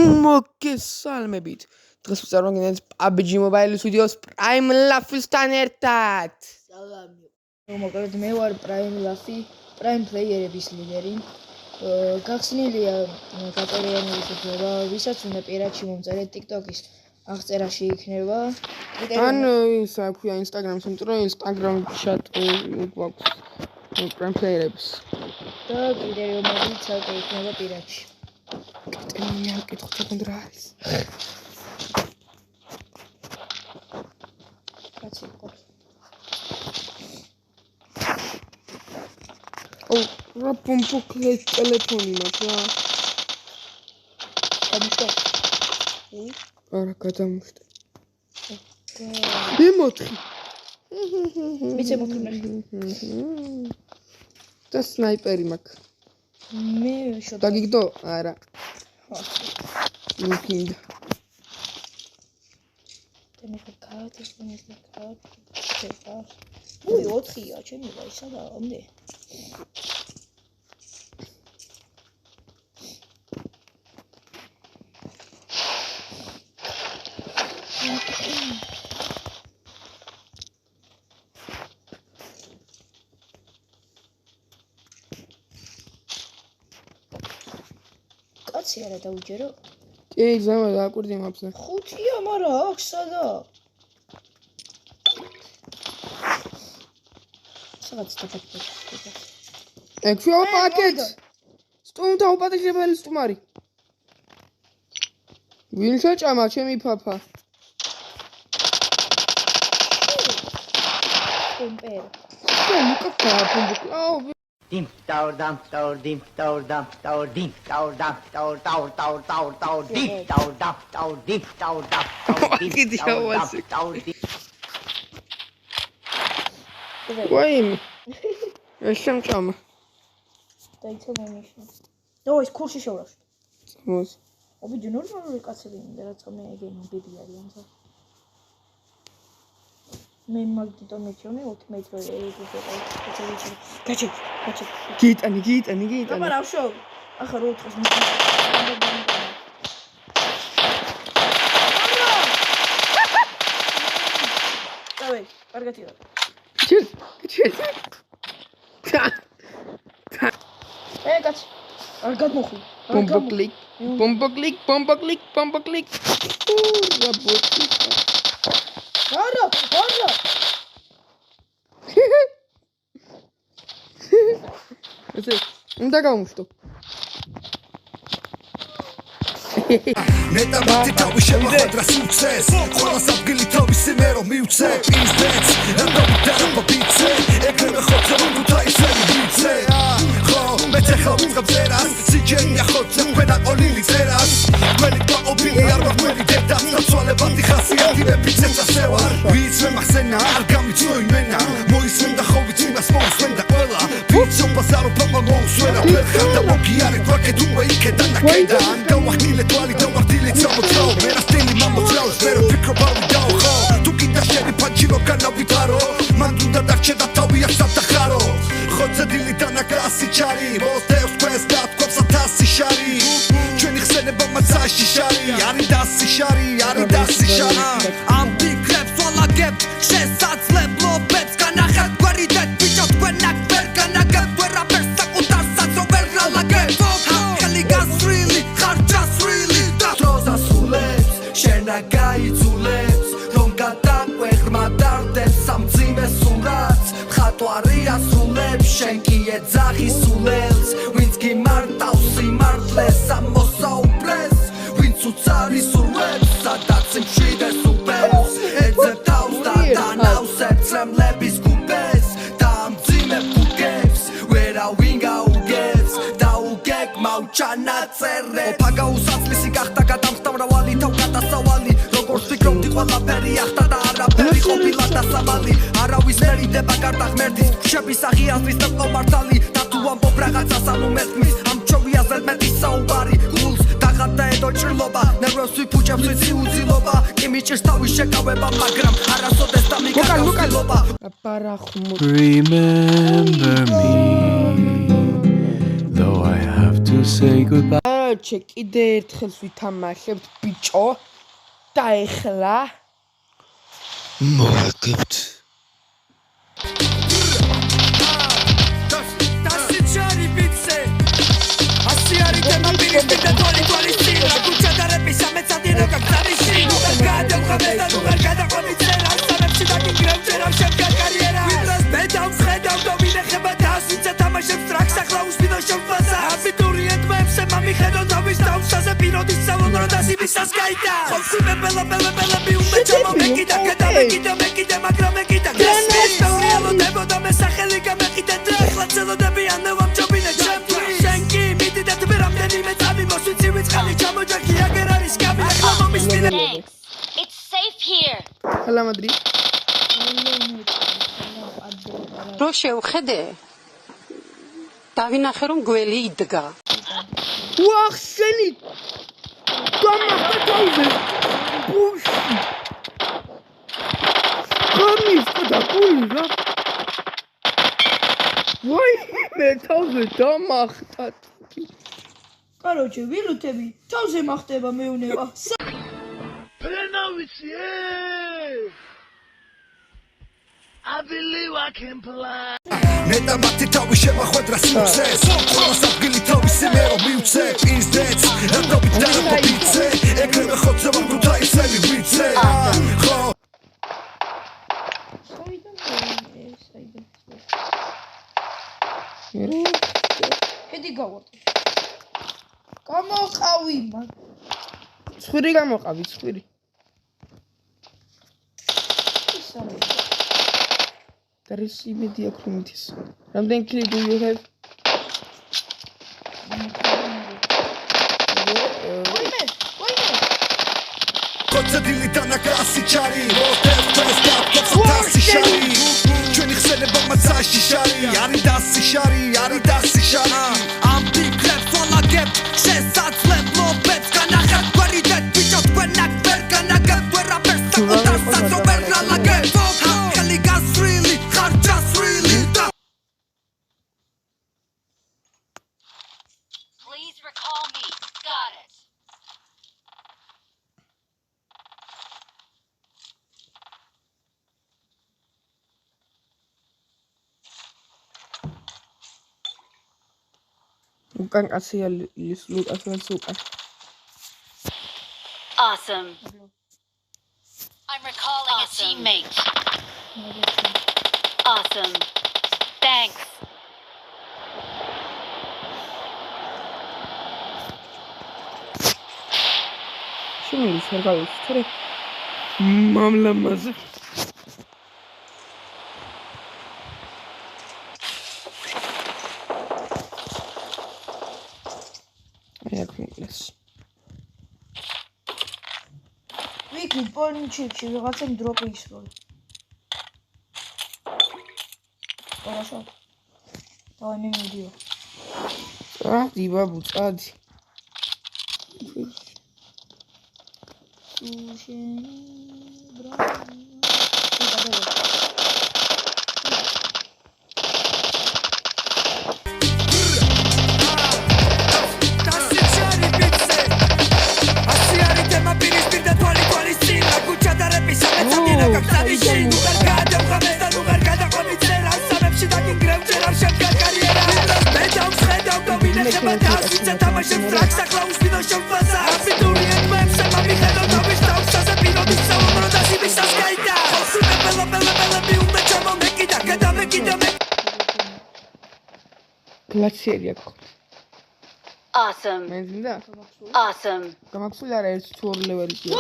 მოგესალმებით. დღეს ვწარმოგვიდგენთ PUBG Mobile-ის ვიდეოს Prime Laugh-ისთან ერთად. სალამი. მოკლედ მე ვარ Prime Laugh, Prime Player-ების ლიდერი. გახსნილია გატერიანების უფლება, ვისაც უნდა პირადში მომწერეთ TikTok-ის აღწერაში იქნება. ან ისა ქვია Instagram-ის, იმიტომ რომ Instagram chat გვაქვს Prime Player-ების. და კიდე რომელიც ცალკე იქნება პირადში. კეთილია, კითხოთ რა არის. კაცი იყო. რა პომპოკლეს ტელეფონი მაქვს რა. გამიშტა. არა, გადამუშტე. მე4. მიცე მოთუნე. და სნაიპერი მაქვს. მე შოთა. დაგიგდო? არა. მოკინდა. ტენეფე კაათის მენესა კაათი. უი 4-ია, ჩემი რა ისადა ამდე. კაცი არა დაუჯერო? კი, ზემა დააკვირდი მაფზე. 5-ია, მაგრამ აქვს სადა? სადაც დაგაკეთე. ექვსია პაკეტ. სტუმთა უპატეჟებელი სტუმარი. ვინ შეჭამა ჩემი ფაფა? პომპერ. მოკა პომპო. Dim, tower, dam, tower, dim, tower, dam, tower, dim, tower, dam, tower, tower, tower, tower, tower, dim, tower, dam, tower, dim, tower, dam, tower, dim, tower, dam, tower, dim. ვაიმე. ეს შემჭამა. დაიცა მომიშნა. და ის ქურში შევრаш. მოს. აბიჯი ნორმალური კაცები მინდა რაც მე ეგენი ბიბი არიან ცა. მე მაგდიტო მეჩვენე 4 მეტრო გაჩი. გიტანი. აბა რა ვშო? ახლა რო უთხოს მე. დავე, კარგად იყო. ჩი. კაცი. კარგად მოხვი. Bomba click. რა ბოთი. არა. ესე, უნდა გამუშტო. ნეტა მათი თავი შემოხვედრა სუცეს ყველა საფგილი თავის მე რომ მივცე პიზდეც და პიცე ეკრემე ხოცა რომ თაისები ვიცე ხო მე ხა ვიწყებ წერას სიჯენია ხოცა ქვედა ყოლილი წერას მელი პოპინი არ მაგველი დედა საცვალებადი ხასიათი მე პიცეცა სევარ ვიცე მახსენა არ გამიწვო იმენა მოისმენ და ხო ვიცი მას მოუსმენ და ყველა ვიცო პასარო პაპა მოუსვენა ფერხა მოგიარე ვაკეთ უე იქედა და კედა ან გავახილე თვალი დავარტილე წამოწაო მე რა სტილი მამოწაოს მე რო ფიქრობავი დაუხო თუ კიდე შენი პანჩილო განავითარო მან უნდა დარჩე და თავია სადახარო ხოცა დილი დანაკასი ჩარი მოსდევს ქვეს და თქობს ათასი შარი ჩვენი ხსენება მასაში შარი არი დასი შარი ამ ფიქრებს ვალაგებ შესაძლებლობებს განახეთ გვარი და ბიჭო თქვენ აქ ვერ განაგებ ვერაფერს საკუთარსაც რომ ვერ ალაგებ ხელი გასრილი ხარჯასრილი და დროზასულებს შენა გაიძულებს რომ გადაყვე ღრმა დარდებს სამძიმე სურათს ხატვარი ასულებს შენ კი ეძახი სულელს ვინც გიმარტავს სიმართლეს ამოსაუბრეს ვინც უცარი სურვებს სადაც მშვიდეს უპევს ეძებ თავს და დანავსებ წრემლების გუბეს და ამძიმე ფუგებს ვერავინ გაუგებს და უგეგმავ ჩანაწერებს ფაგაუსაცლისი გახდა გადამსტამრავალი თავ გადასავალი როგორც ფიქრობდი ყველაფერი ახტა და არაფერი ყოფილა დასამალი არავის ვერ იდება გარდა ღმერთის ხშების აღიაზრის და ყომართალი და თუ ამბობ რაღაცას ანუ მეთქმის ამ ჩოვიაზე მეტი საუბარი გულს დაღატა ედო ჭრილობა ნერვებს ვიფუჭებს ვიცი უძილობა კი მიჭირს თავის შეკავება მაგრამ არასოდეს დამიკაკავსილობა Remember me, though I have to say goodbye. короче, კიდე ერთხელ ვითამაშებთ ბიჭო. და ეხლა მოვაგებთ. Thanks. It's safe here. სალამადრი. რო შევხედე დავინახე რომ გველი იდგა ვახ შენი გამახდა თავზე. ბუში. გამიხდა და გული რა. ვაი მე თავზე დამახტა. короче, ვილუთები თავზე მახდება მეუნება. ნეტა მათი თავი შემახვედრა სიუცეს ყველას ადგილი თავისი მე რომ მივცე პიზდეც რატობით დარაპობიცე ეგრევე ხოცე ვარ თუ დაიცემი ვიცე ხო შედი გავარტე. გამოყავი მაგ. ცხვირი გამოყავი, ცხვირი. There is immediate communities. Რამდენი kill do you have? ხოცე დილი დანაკრასი ჩარი როდებ ფეს გაფთოსი შარი ჩვენი ხსენება მასაში შარი არი დასი შარი არი დასი შარი ამ დიკლებს ვალაგებ შესაძლებ მობებს განახებ გვერი და ბიჭო თქვენაკ ვერ განაგებ ვერაფერს საკუთარ საძო ვერ ლალაგებ ხელი გასრილი ხარ ჯასრილი Please recall me. Got it. უკან კაცია ლუკასს უკან. Awesome. I'm recalling a teammate. Awesome. Thanks. შემიძლია სერგალის თორე მამლამაზე. აიაკმეს. ვიქნი პონჩებში ვიღაცამ დროპი ისროლი. хорошо. დავай მე მიდიო. წადი ბაბუ, წადი. გლაციერი აქვს. Awesome. მეზინდა? Awesome. გამაქსული არა ერთ თუ ორი ლეველია.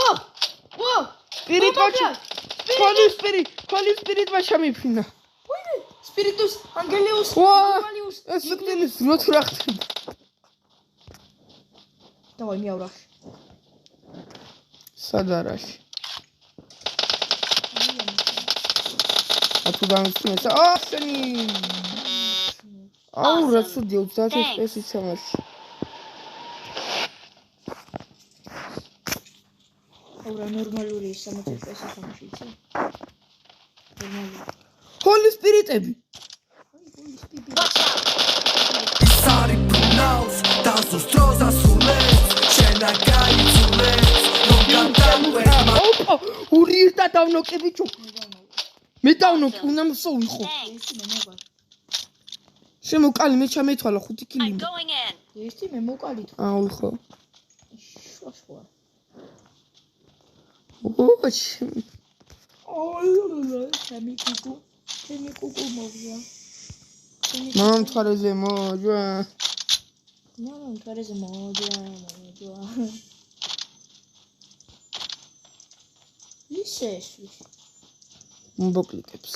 ვა! სპირიტვაჩი. ქოლის სპირიტვა შემიფინა. ვაი! სპირიტუს, ანგელიუს, ვა! ნორმალიუს. ეს სკტილის როც რა ხდება. დავай მე ავრახ. სადარაში. ათუ გამიწმეს. აა შენი. აუ რა ცუდია 30 წესით სამაში. აუ რა ნორმალური 60 წესით სამაში იცი? ნორმალური. ჰოლი სპირიტები. ისარი პრუნავს დასოს დროზე სულე იყო. ორი ერთად დავნოკე ბიჭო. მე დავნოკე, უნდა მოსულიყო. Thanks. შემოკალი მე ჩამეთვალა 5 I'm კილი. going in. ერთი მე მოკალით. აუ ხო. შოშვა. ოჩი. ჩემი კუკუ მოვიდა. მამ თარეზე მოჯა. მამამ თარეზე მოჯა. ისეს. მბოკლიკებს.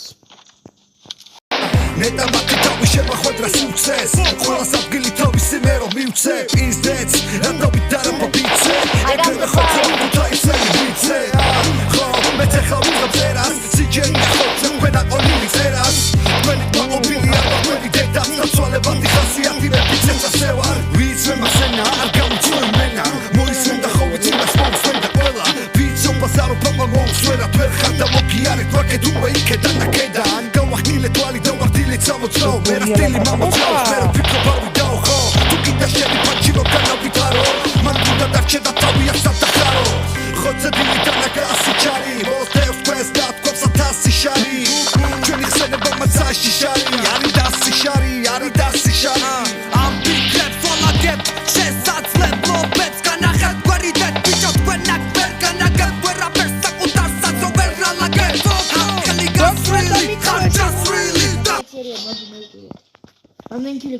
ნეტა მათი თავი შემახვედრა სიუცეს ყველას ადგილი თავისი მე რომ მივცე პიზდეც რატომით დარაპობიცე ეგრევე ხოცა უნდა ისენი ვიცე ხო მე ცეხა ვიღებ წერას სიჯენი ხოცა თქვენ აყოლილი წერას თქვენი მოკობილი არ თქვენი დედა საცვალებადი ხასიათი მე პიცეც ასე ვარ ვიცე მასენა არ გამიწვევ მენა მოისმენ და ხო ვიცი მას მომსვენ და ყველა ვიცო ბაზარო პაპა მომსვერა თვერ ხარ და მოგიარეთ ვაკეთ უკვე იქედან და კედან გავახნილე თვალი და სამოცო მერა სტილი მამოცავს მერა ფიქრობ არ ვიდაო ხო თუ კიდე შენი პანჩილო განავითარო მან უნდა დარჩედა თავი ასათახარო ხოცა დილი დანაგა ასიჩარი მოსდევს კვეს და თქობს ათასი შარი ჩვენი ხსენება მასაში შარი არი დასი შარი არი დასი შარი ამ ფიქრებს ვამაგებ შესაძლებ ლობებს განახეთ გვარი და ბიჭო თქვენ აქ ვერ განაგებ ვერაფერ საკუთარსაც რო ვერ ალაგებ ხელი გასრილი ხარჯას რილი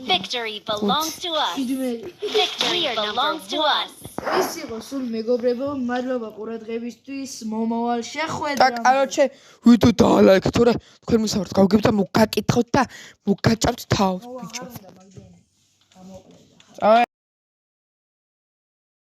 Victory belongs to us. Victory belongs to us. ის იყო სულ მეგობრებო, მადლობა ყურადღებისთვის. მომავალ და შეხვედრამდე. კაროჩე ვიდეო დაალაიქეთ, თორე თქვენ მისავართ გავგებ და მოგაკითხოთ და მოგაჭამთ თავს ბიჭო.